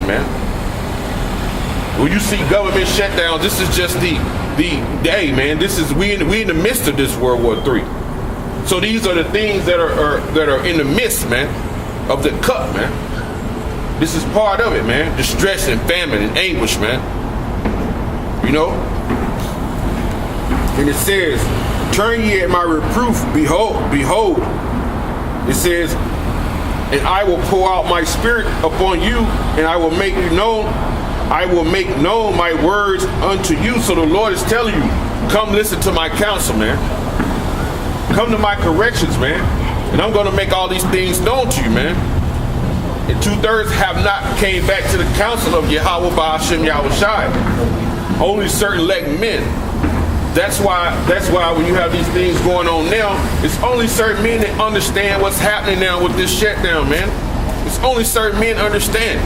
man. When you see government shutdowns, this is just the day, man. This is we in the midst of this World War III. So these are the things that are in the midst, man, of the cup, man. This is part of it, man. Distress and famine and anguish, man. You know? And it says, turn ye at my reproof, behold. It says, and I will pour out my spirit upon you, and I will make known my words unto you. So the Lord is telling you, come listen to my counsel, man. Come to my corrections, man. And I'm going to make all these things known to you, man. And 2/3 have not came back to the counsel of Yahweh by Hashem Yahweh Shai. Only certain elect men. That's why when you have these things going on now, it's only certain men that understand what's happening now with this shutdown, man. It's only certain men understand.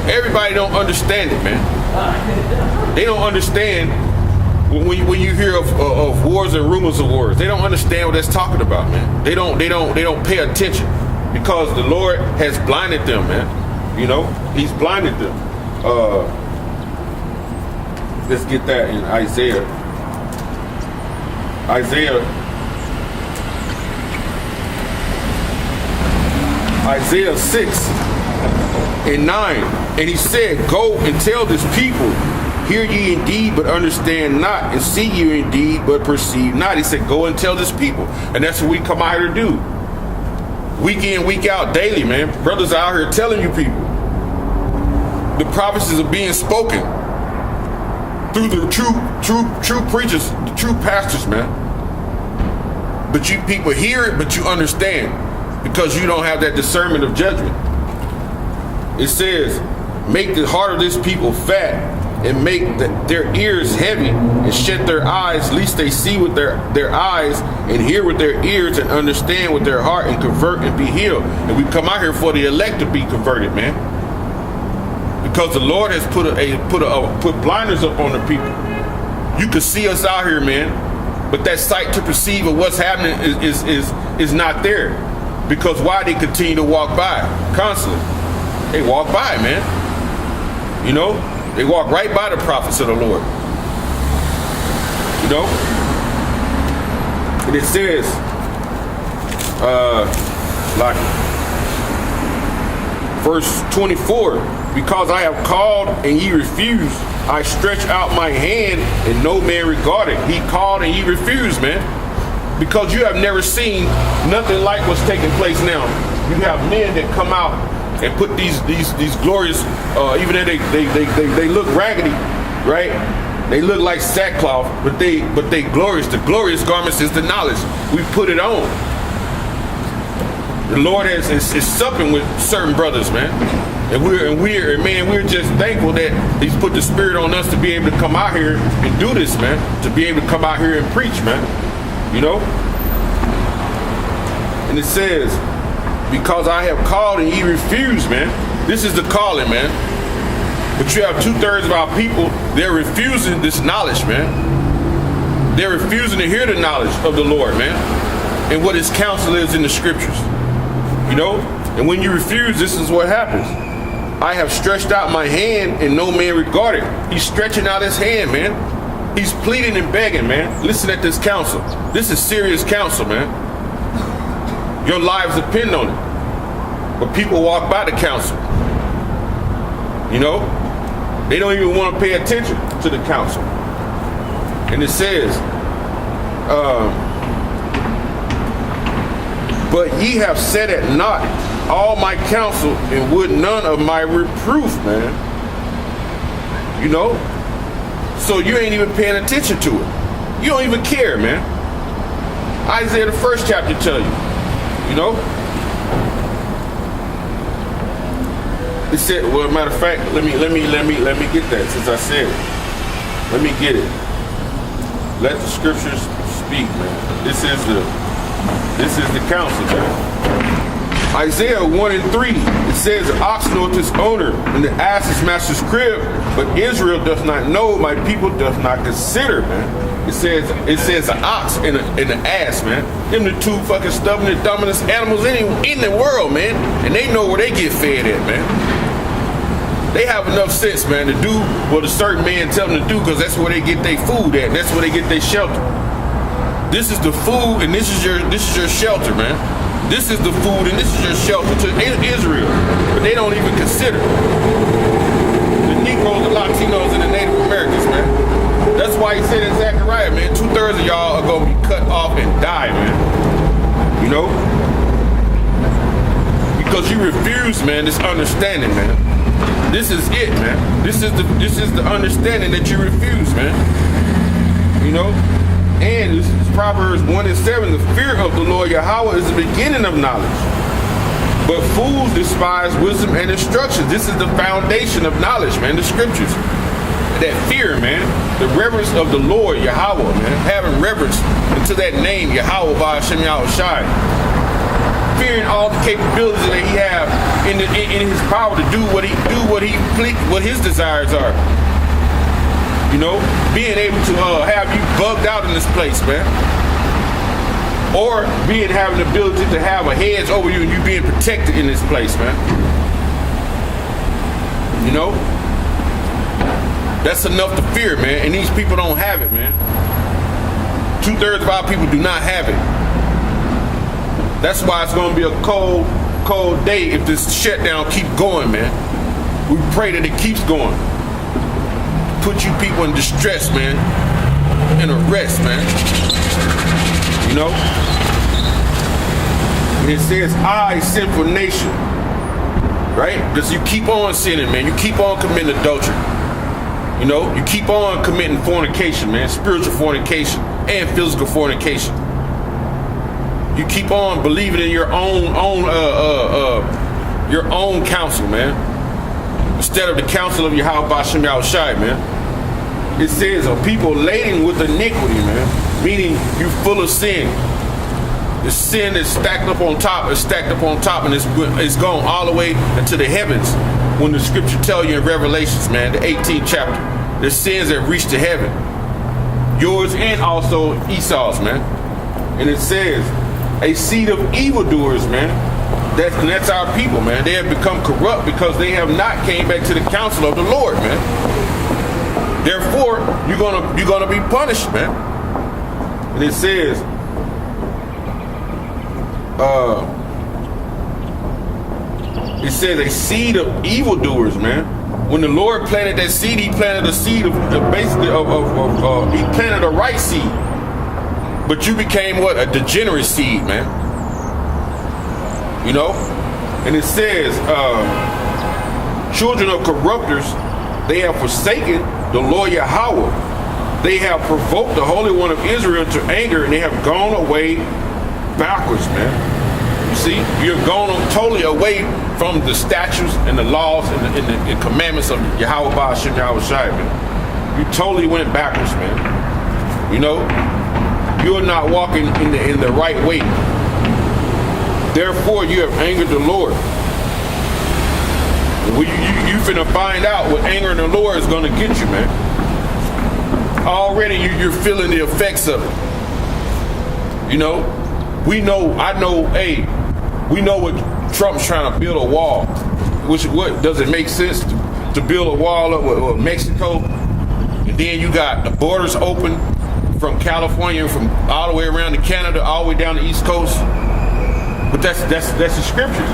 Everybody don't understand it, man. They don't understand when you hear of wars and rumors of wars. They don't understand what that's talking about, man. They don't pay attention because the Lord has blinded them, man. You know, He's blinded them. Let's get that in Isaiah. Isaiah 6 and 9. And he said, go and tell this people, hear ye indeed, but understand not, and see you indeed, but perceive not. He said, go and tell this people. And that's what we come out here to do. Week in, week out, daily, man. Brothers out here telling you people. The prophecies are being spoken through the true preachers, the true pastors, man. But you people hear it, but you understand because you don't have that discernment of judgment. It says, make the heart of this people fat and make their ears heavy and shut their eyes, lest they see with their eyes and hear with their ears and understand with their heart and convert and be healed. And we come out here for the elect to be converted, man. Because the Lord has put blinders up on the people. You can see us out here, man, but that sight to perceive of what's happening is not there. Because why? They continue to walk by constantly. They walk by, man. You know, they walk right by the prophets of the Lord. You know, and it says, like verse 24. Because I have called and ye refused, I stretch out my hand and no man regarded. He called and ye refused, man. Because you have never seen nothing like what's taking place now. You have men that come out and put these glorious, even though they look raggedy, right? They look like sackcloth, but they glorious. The glorious garments is the knowledge. We put it on. The Lord is supping with certain brothers, man. And we're just thankful that He's put the Spirit on us to be able to come out here and do this, man. To be able to come out here and preach, man. You know? And it says, because I have called and ye refused, man. This is the calling, man. But you have 2/3 of our people, they're refusing this knowledge, man. They're refusing to hear the knowledge of the Lord, man. And what His counsel is in the scriptures. You know? And when you refuse, this is what happens. I have stretched out my hand and no man regarded. He's stretching out his hand, man. He's pleading and begging, man. Listen at this counsel. This is serious counsel, man. Your lives depend on it. But people walk by the counsel. You know? They don't even want to pay attention to the counsel. And it says, but ye have set at naught all my counsel and would none of my reproof, man. You know? So you ain't even paying attention to it. You don't even care, man. Isaiah the 1st chapter tell you. You know? It said, well, matter of fact, let me get that since I said it. Let me get it. Let the scriptures speak, man. This is the counsel, man. Isaiah 1:3, it says, the ox knoweth his owner, and the ass his master's crib, but Israel doth not know, my people doth not consider, man. It says the ox and the ass, man. Them the two fucking stubborn and dumbest animals in the world, man. And they know where they get fed at, man. They have enough sense, man, to do what a certain man tell them to do, because that's where they get their food at. That's where they get their shelter. This is the food, and this is your shelter, man. This is the food, and this is your shelter to Israel. But they don't even consider the Negroes, the Latinos, and the Native Americans, man. That's why he said in Zechariah, man, 2/3 of y'all are gonna be cut off and die, man. You know? Because you refuse, man, this understanding, man. This is it, man. This is the understanding that you refuse, man. You know? And this is Proverbs 1:7. The fear of the Lord Yahweh is the beginning of knowledge. But fools despise wisdom and instruction. This is the foundation of knowledge, man. The scriptures. That fear, man. The reverence of the Lord Yahweh, man. Having reverence into that name, Yahweh by Hashem Yahushai. Fearing all the capabilities that he have in his power to do what his desires are. You know, being able to have you bugged out in this place, man. Or having the ability to have a hedge over you and you being protected in this place, man. You know? That's enough to fear, man. And these people don't have it, man. 2/3 of our people do not have it. That's why it's going to be a cold, cold day if this shutdown keeps going, man. We pray that it keeps going. Put you people in distress, man. In arrest, man. You know? It says, I, sinful nation. Right? Because you keep on sinning, man. You keep on committing adultery. You know? You keep on committing fornication, man. Spiritual fornication and physical fornication. You keep on believing in your own counsel, man. Instead of the counsel of Yahweh B'Shem Yahushai, man. It says a people laden with iniquity, man. Meaning you full of sin. The sin is stacked up on top, and it's gone all the way into the heavens. When the scripture tell you in Revelations, man, the 18th chapter, the sins that reach to heaven. Yours and also Esau's, man. And it says, a seed of evildoers, man. That's our people, man. They have become corrupt because they have not came back to the counsel of the Lord, man. Therefore, you're gonna be punished, man. And it says, a seed of evildoers, man. When the Lord planted that seed, he planted a seed of he planted a right seed. But you became what? A degenerate seed, man. You know? And it says, children of corrupters, they have forsaken the Lord Yahweh. They have provoked the Holy One of Israel to anger, and they have gone away backwards, man. You see, you're gone totally away from the statutes and the laws and the commandments of Yahweh B'Shem Yahushai, man. You totally went backwards, man. You know? You're not walking in the right way. Therefore, you have angered the Lord. You finna find out what angering the Lord is gonna get you, man. Already you're feeling the effects of it. You know, we know what Trump's trying to build a wall. What does it make sense to build a wall up with Mexico? And then you got the borders open from California, from all the way around to Canada, all the way down the East Coast. But that's the scriptures.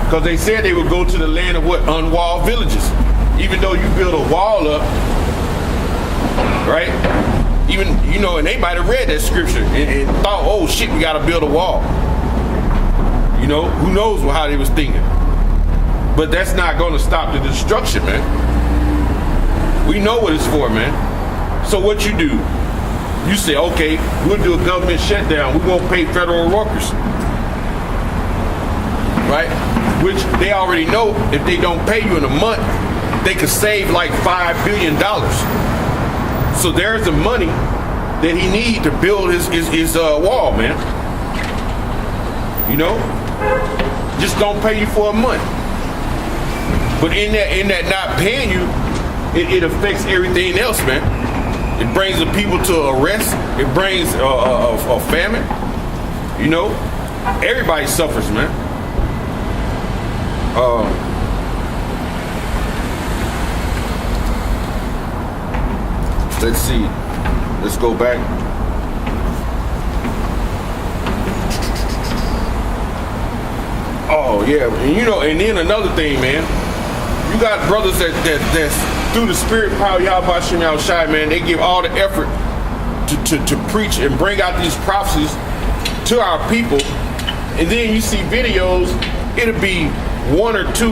Because they said they would go to the land of what? Unwalled villages. Even though you build a wall up, right? Even, you know, and they might have read that scripture and thought, oh shit, we gotta build a wall. You know, who knows how they was thinking. But that's not gonna stop the destruction, man. We know what it's for, man. So what you do? You say, okay, we'll do a government shutdown. We won't pay federal workers. Right? Which they already know if they don't pay you in a month, they could save like $5 billion. So there's the money that he needs to build his wall, man. You know? Just don't pay you for a month. But in that not paying you, it affects everything else, man. It brings the people to arrest. It brings a famine. You know? Everybody suffers, man. Let's see. Let's go back. Oh yeah, and and then another thing, man. You got brothers that's through the spirit power, Yahweh Shem Yahushai, man. They give all the effort to preach and bring out these prophecies to our people, and then you see videos. It'll be one or two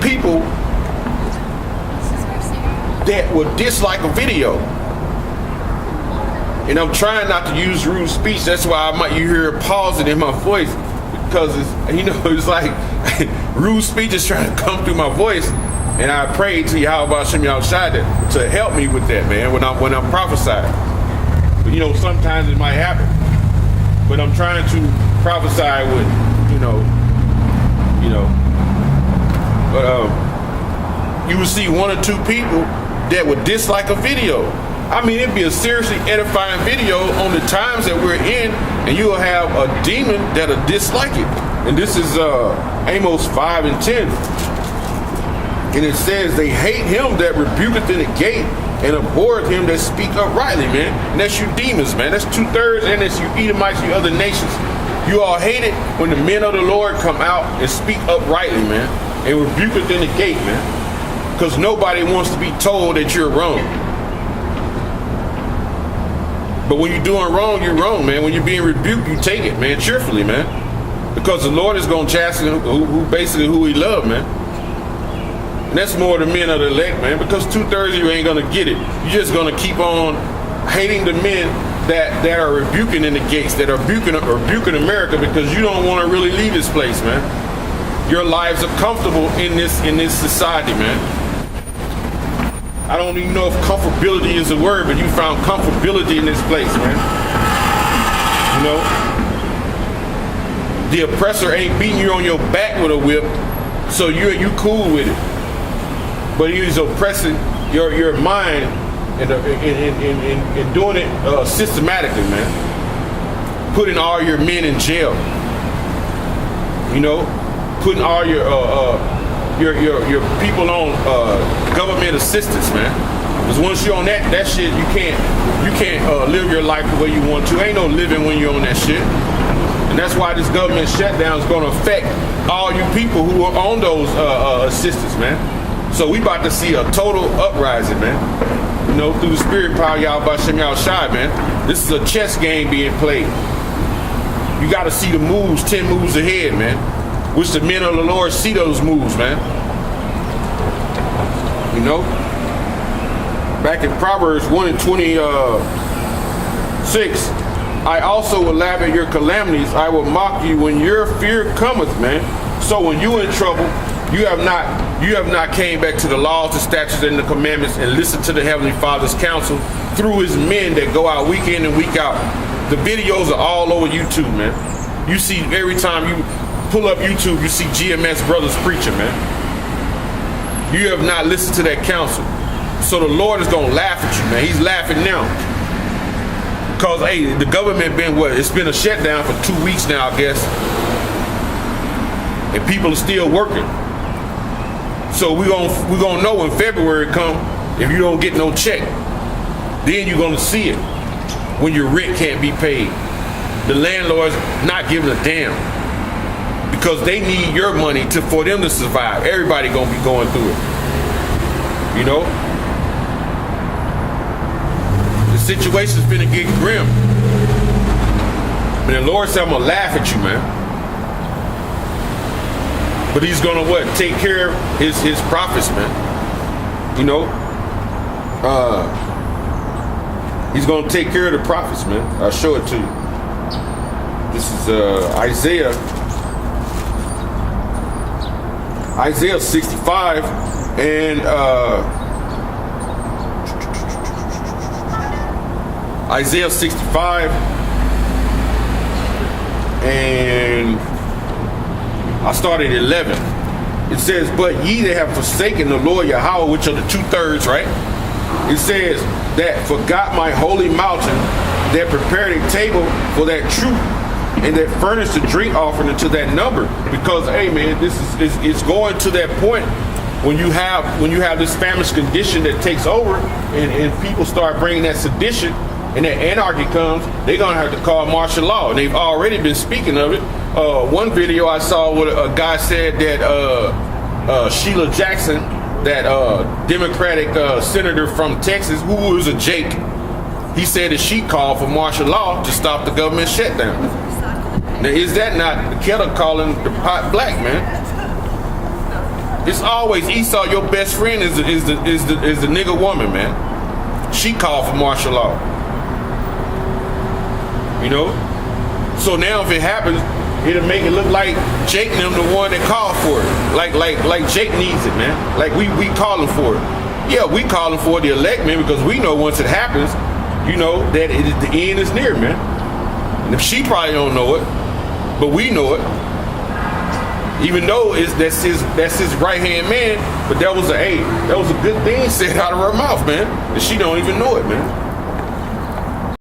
people that would dislike a video. And I'm trying not to use rude speech. That's why you hear a pausing in my voice, because it's like rude speech is trying to come through my voice. And I pray to Yahweh Shem Yahushai to help me with that, man, when I'm prophesying. But sometimes it might happen. But I'm trying to prophesy with, But you will see one or two people that would dislike a video. I mean, it'd be a seriously edifying video on the times that we're in, and you'll have a demon that'll dislike it. And this is Amos 5 and 10. And it says, they hate him that rebuketh in the gate, and abhorreth him that speak uprightly, man. And that's you demons, man. That's 2/3, and that's you Edomites, you other nations. You all hate it when the men of the Lord come out and speak uprightly, man, and rebuketh in the gate, man. Because nobody wants to be told that you're wrong. But when you're doing wrong, you're wrong, man. When you're being rebuked, you take it, man, cheerfully, man. Because the Lord is going to chasten who he loved, man. And that's more the men of the elect, man, because 2/3 of you ain't going to get it. You're just going to keep on hating the men that are rebuking in the gates, that are rebuking America, because you don't want to really leave this place, man. Your lives are comfortable in this society, man. I don't even know if comfortability is a word, but you found comfortability in this place, man. The oppressor ain't beating you on your back with a whip, so you cool with it. But he's oppressing your mind and doing it systematically, man. Putting all your men in jail. Putting all your people on government assistance, man. Because once you're on that shit, you can't live your life the way you want to. Ain't no living when you're on that shit. And that's why this government shutdown is going to affect all you people who are on those assistance, man. So we about to see a total uprising, man. Through the spirit power, Yahweh Shem Yahushai, man. This is a chess game being played. You got to see the moves 10 moves ahead, man. Which the men of the Lord see those moves, man. Back in Proverbs 1 and 26, I also will laugh at your calamities. I will mock you when your fear cometh, man. So when you in trouble, you have not came back to the laws, the statutes, and the commandments, and listened to the Heavenly Father's counsel through his men that go out week in and week out. The videos are all over YouTube, man. You see, every time you pull up YouTube, you see GMS brothers preaching, man. You have not listened to that counsel. So the Lord is going to laugh at you, man. He's laughing now. Because, hey, the government it's been a shutdown for 2 weeks now, I guess. And people are still working. So we're gonna know when February come, if you don't get no check, then you're gonna see it when your rent can't be paid. The landlord's not giving a damn because they need your money for them to survive. Everybody gonna be going through it. The situation's finna get grim. And the Lord said, I'm gonna laugh at you, man. But he's gonna take care of his prophets, man. He's gonna take care of the prophets, man. I'll show it to you. This is Isaiah 65 and Isaiah 65 and I started at 11. It says, but ye that have forsaken the Lord Yahweh, which are the 2/3, right? It says that forgot my holy mountain, that prepared a table for that truth, and that furnished a drink offering unto that number. Because, hey man, it's going to that point when you have this famished condition that takes over, and people start bringing that sedition, and that anarchy comes, they're gonna have to call martial law, and they've already been speaking of it. One video I saw where a guy said that Sheila Jackson, that Democratic senator from Texas, who was a Jake, he said that she called for martial law to stop the government shutdown. Now, is that not the kettle calling the pot black, man? It's always Esau, your best friend is the nigga woman, man. She called for martial law. You know? So now if it happens, it'll make it look like Jake and them the one that called for it. Like Jake needs it, man. Like we calling for it. Yeah, we calling for the elect, man, because we know once it happens, you know, that the end is near, man. And if she probably don't know it, but we know it. Even though that's his right hand man, but that was a good thing said out of her mouth, man. And she don't even know it, man.